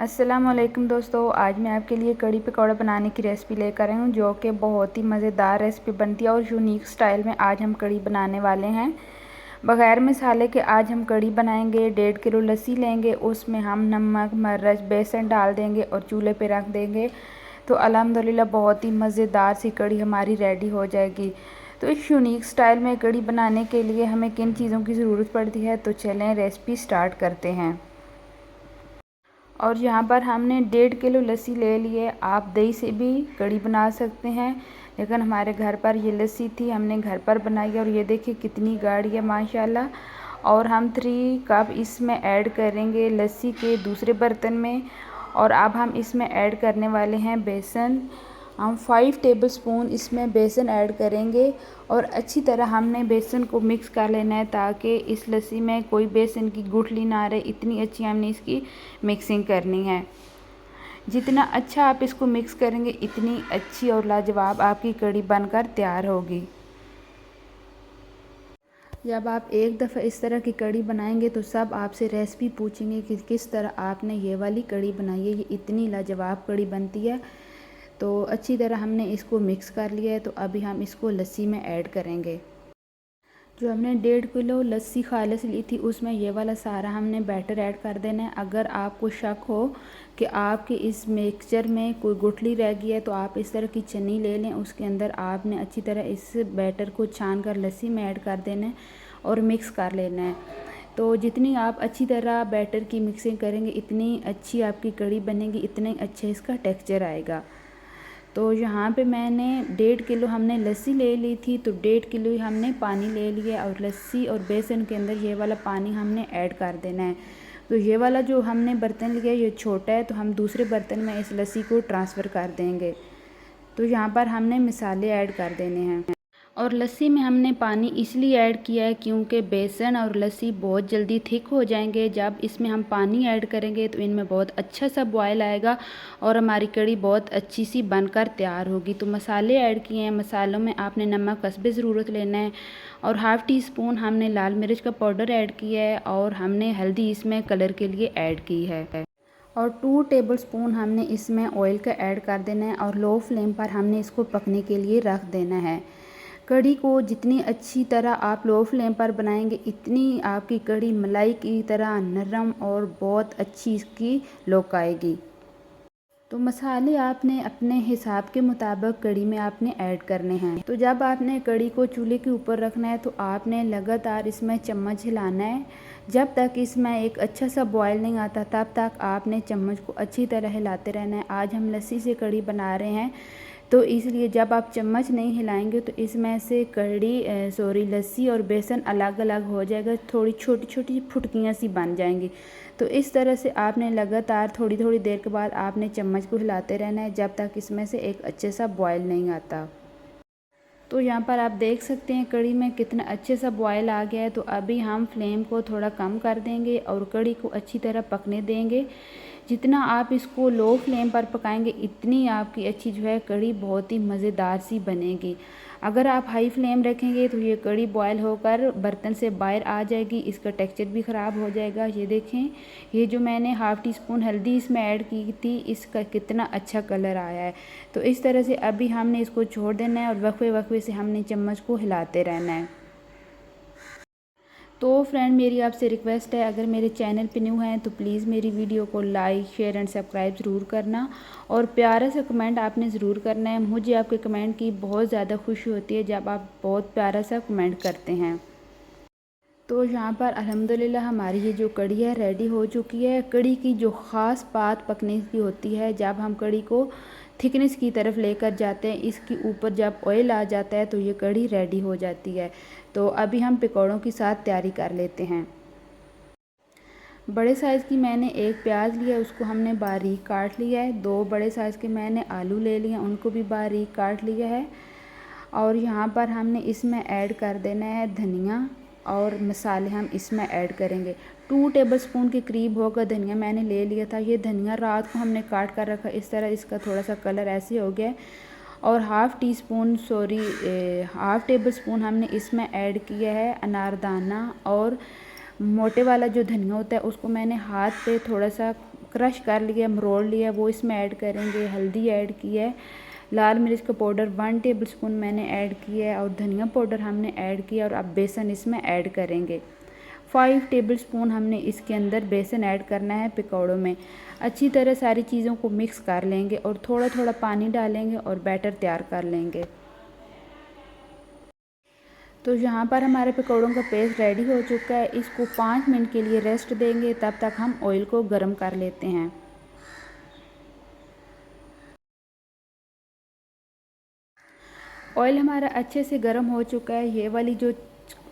अस्सलाम वालेकुम दोस्तों, आज मैं आपके लिए कड़ी पकौड़ा बनाने की रेसिपी लेकर आई हूँ जो कि बहुत ही मज़ेदार रेसिपी बनती है और यूनिक स्टाइल में आज हम कड़ी बनाने वाले हैं। बग़ैर मसाले के आज हम कड़ी बनाएंगे। 1.5 किलो लस्सी लेंगे, उसमें हम नमक, मिर्च, बेसन डाल देंगे और चूल्हे पे रख देंगे। तो अल्हम्दुलिल्लाह बहुत ही मज़ेदार सी कड़ी हमारी रेडी हो जाएगी। तो इस यूनिक स्टाइल में कड़ी बनाने के लिए हमें किन चीज़ों की ज़रूरत पड़ती है, तो चलें रेसिपी स्टार्ट करते हैं। और यहाँ पर हमने 1.5 किलो लस्सी ले लिए। आप दही से भी कड़ी बना सकते हैं, लेकिन हमारे घर पर ये लस्सी थी, हमने घर पर बनाई। और ये देखिए कितनी गाढ़ी है माशाल्लाह। और हम 3 कप इसमें ऐड करेंगे लस्सी के दूसरे बर्तन में। और अब हम इसमें ऐड करने वाले हैं बेसन। हम 5 टेबलस्पून इसमें बेसन ऐड करेंगे और अच्छी तरह हमने बेसन को मिक्स कर लेना है ताकि इस लस्सी में कोई बेसन की गुठली ना रहे। इतनी अच्छी हमने इसकी मिक्सिंग करनी है। जितना अच्छा आप इसको मिक्स करेंगे इतनी अच्छी और लाजवाब आपकी कड़ी बनकर तैयार होगी। जब आप एक दफ़ा इस तरह की कड़ी बनाएंगे तो सब आपसे रेसिपी पूछेंगे कि किस तरह आपने ये वाली कड़ी बनाई है। ये इतनी लाजवाब कड़ी बनती है। तो अच्छी तरह हमने इसको मिक्स कर लिया है। तो अभी हम इसको लस्सी में ऐड करेंगे। जो हमने 1.5 किलो लस्सी खालिस ली थी उसमें ये वाला सारा हमने बैटर ऐड कर देना है। अगर आपको शक हो कि आपके इस मिक्सचर में कोई गुठली रह गई है तो आप इस तरह की छन्नी ले लें, उसके अंदर आपने अच्छी तरह इस बैटर को छान कर लस्सी में ऐड कर देना है और मिक्स कर लेना है। तो जितनी आप अच्छी तरह बैटर की मिक्सिंग करेंगे इतनी अच्छी आपकी कड़ी बनेगी, इतने अच्छे इसका टेक्सचर आएगा। तो यहाँ पे मैंने 1.5 किलो हमने लस्सी ले ली थी, तो 1.5 किलो ही हमने पानी ले लिया और लस्सी और बेसन के अंदर ये वाला पानी हमने ऐड कर देना है। तो ये वाला जो हमने बर्तन लिया ये छोटा है, तो हम दूसरे बर्तन में इस लस्सी को ट्रांसफ़र कर देंगे। तो यहाँ पर हमने मसाले ऐड कर देने हैं। और लस्सी में हमने पानी इसलिए ऐड किया है क्योंकि बेसन और लस्सी बहुत जल्दी थिक हो जाएंगे। जब इसमें हम पानी ऐड करेंगे तो इनमें बहुत अच्छा सा बॉयल आएगा और हमारी कड़ी बहुत अच्छी सी बनकर तैयार होगी। तो मसाले ऐड किए हैं। मसालों में आपने नमक हस्बे ज़रूरत लेना है और हाफ़ टी स्पून हमने लाल मिर्च का पाउडर ऐड किया है और हमने हल्दी इसमें कलर के लिए ऐड की है। और 2 टेबलस्पून हमने इसमें ऑयल का ऐड कर देना है और लो फ्लेम पर हमने इसको पकने के लिए रख देना है। कड़ी को जितनी अच्छी तरह आप लो फ्लेम पर बनाएंगे इतनी आपकी कड़ी मलाई की तरह नरम और बहुत अच्छी इसकी लुक आएगी। तो मसाले आपने अपने हिसाब के मुताबिक कड़ी में आपने ऐड करने हैं। तो जब आपने कड़ी को चूल्हे के ऊपर रखना है तो आपने लगातार इसमें चम्मच हिलाना है। जब तक इसमें एक अच्छा सा बॉयल नहीं आता तब तक आपने चम्मच को अच्छी तरह हिलाते रहना है। आज हम लस्सी से कड़ी बना रहे हैं तो इसलिए जब आप चम्मच नहीं हिलाएंगे तो इसमें से लस्सी और बेसन अलग अलग हो जाएगा, थोड़ी छोटी छोटी फुटकियाँ सी बन जाएंगी। तो इस तरह से आपने लगातार थोड़ी थोड़ी देर के बाद आपने चम्मच को हिलाते रहना है जब तक इसमें से एक अच्छे सा बॉयल नहीं आता। तो यहाँ पर आप देख सकते हैं कड़ी में कितना अच्छे सा बॉयल आ गया है। तो अभी हम फ्लेम को थोड़ा कम कर देंगे और कड़ी को अच्छी तरह पकने देंगे। जितना आप इसको लो फ्लेम पर पकाएंगे इतनी आपकी अच्छी जो है कड़ी बहुत ही मज़ेदार सी बनेगी। अगर आप हाई फ्लेम रखेंगे तो ये कड़ी बॉयल होकर बर्तन से बाहर आ जाएगी, इसका टेक्सचर भी ख़राब हो जाएगा। ये देखें, ये जो मैंने हाफ़ टी स्पून हल्दी इसमें ऐड की थी इसका कितना अच्छा कलर आया है। तो इस तरह से अभी हमने इसको छोड़ देना है और वक्फे वक्फे से हमने चम्मच को हिलाते रहना है। तो फ्रेंड मेरी आपसे रिक्वेस्ट है, अगर मेरे चैनल पे न्यू हैं तो प्लीज़ मेरी वीडियो को लाइक शेयर एंड सब्सक्राइब ज़रूर करना और प्यारा सा कमेंट आपने ज़रूर करना है। मुझे आपके कमेंट की बहुत ज़्यादा खुशी होती है जब आप बहुत प्यारा सा कमेंट करते हैं। तो यहाँ पर अल्हम्दुलिल्लाह हमारी ये जो कड़ी है रेडी हो चुकी है। कड़ी की जो ख़ास बात पकने की होती है, जब हम कड़ी को थिकनेस की तरफ लेकर जाते हैं, इसके ऊपर जब ऑयल आ जाता है तो ये कड़ी रेडी हो जाती है। तो अभी हम पकौड़ों के साथ तैयारी कर लेते हैं। बड़े साइज़ की मैंने एक प्याज लिया, उसको हमने बारीक काट लिया है। 2 बड़े साइज़ के मैंने आलू ले लिए, उनको भी बारीक काट लिया है। और यहाँ पर हमने इसमें ऐड कर देना है धनिया और मसाले हम इसमें ऐड करेंगे। 2 टेबलस्पून के करीब होगा धनिया मैंने ले लिया था। ये धनिया रात को हमने काट कर रखा, इस तरह इसका थोड़ा सा कलर ऐसे हो गया। और हाफ़ टेबल स्पून हमने इसमें ऐड किया है अनारदाना। और मोटे वाला जो धनिया होता है उसको मैंने हाथ पे थोड़ा सा क्रश कर लिया, मरोड़ लिया, वो इसमें ऐड करेंगे। हल्दी ऐड की है, लाल मिर्च का पाउडर 1 टेबलस्पून मैंने ऐड किया है और धनिया पाउडर हमने ऐड किया और अब बेसन इसमें ऐड करेंगे। 5 टेबलस्पून हमने इसके अंदर बेसन ऐड करना है पकौड़ों में। अच्छी तरह सारी चीज़ों को मिक्स कर लेंगे और थोड़ा थोड़ा पानी डालेंगे और बैटर तैयार कर लेंगे। तो यहाँ पर हमारे पकौड़ों का पेस्ट रेडी हो चुका है। इसको 5 मिनट के लिए रेस्ट देंगे, तब तक हम ऑयल को गर्म कर लेते हैं। ऑयल हमारा अच्छे से गर्म हो चुका है। ये वाली जो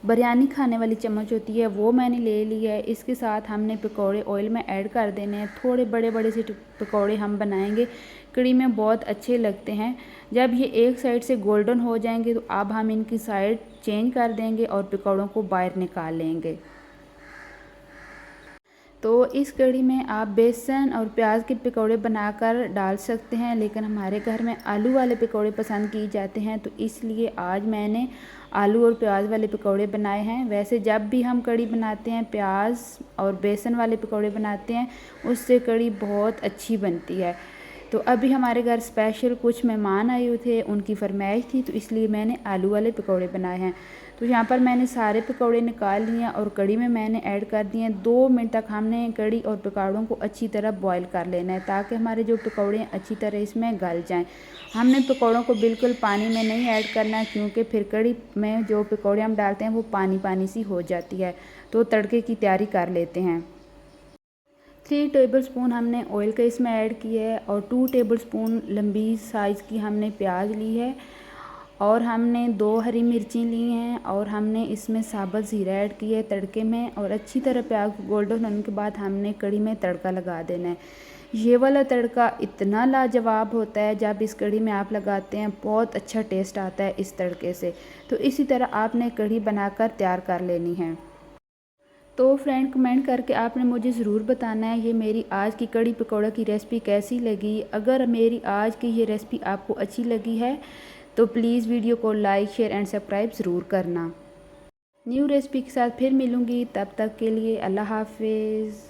बिरयानी खाने वाली चम्मच होती है वो मैंने ले ली है। इसके साथ हमने पकौड़े ऑयल में ऐड कर देने हैं। थोड़े बड़े बड़े से पकौड़े हम बनाएंगे, कड़ी में बहुत अच्छे लगते हैं। जब ये एक साइड से गोल्डन हो जाएंगे तो अब हम इनकी साइड चेंज कर देंगे और पकौड़ों को बाहर निकाल लेंगे। तो इस कड़ी में आप बेसन और प्याज के पकौड़े बनाकर डाल सकते हैं, लेकिन हमारे घर में आलू वाले पकौड़े पसंद किए जाते हैं, तो इसलिए आज मैंने आलू और प्याज वाले पकौड़े बनाए हैं। वैसे जब भी हम कड़ी बनाते हैं प्याज और बेसन वाले पकौड़े बनाते हैं, उससे कड़ी बहुत अच्छी बनती है। तो अभी हमारे घर स्पेशल कुछ मेहमान आए हुए थे, उनकी फरमाइश थी, तो इसलिए मैंने आलू वाले पकौड़े बनाए हैं। तो यहाँ पर मैंने सारे पकौड़े निकाल लिए और कड़ी में मैंने ऐड कर दिए हैं। 2 मिनट तक हमने कड़ी और पकौड़ों को अच्छी तरह बॉईल कर लेना है, ताकि हमारे जो पकौड़े हैं अच्छी तरह इसमें गल जाएं। हमने पकौड़ों को बिल्कुल पानी में नहीं ऐड करना है, क्योंकि फिर कड़ी में जो पकौड़े हम डालते हैं वो पानी पानी सी हो जाती है। तो तड़के की तैयारी कर लेते हैं। 3 टेबलस्पून हमने ऑयल का इसमें ऐड किया है और 2 टेबलस्पून लंबी साइज़ की हमने प्याज ली है और हमने 2 हरी मिर्ची ली हैं और हमने इसमें साबुत ज़ीरा ऐड किया है तड़के में। और अच्छी तरह प्याज गोल्डन होने के बाद हमने कड़ी में तड़का लगा देना है। ये वाला तड़का इतना लाजवाब होता है, जब इस कड़ी में आप लगाते हैं बहुत अच्छा टेस्ट आता है इस तड़के से। तो इसी तरह आपने कड़ी बनाकर तैयार कर लेनी है। तो फ्रेंड कमेंट करके आपने मुझे ज़रूर बताना है ये मेरी आज की कड़ी पकौड़ा की रेसिपी कैसी लगी। अगर मेरी आज की ये रेसिपी आपको अच्छी लगी है तो प्लीज़ वीडियो को लाइक शेयर एंड सब्सक्राइब ज़रूर करना। न्यू रेसिपी के साथ फिर मिलूँगी, तब तक के लिए अल्लाह हाफिज़।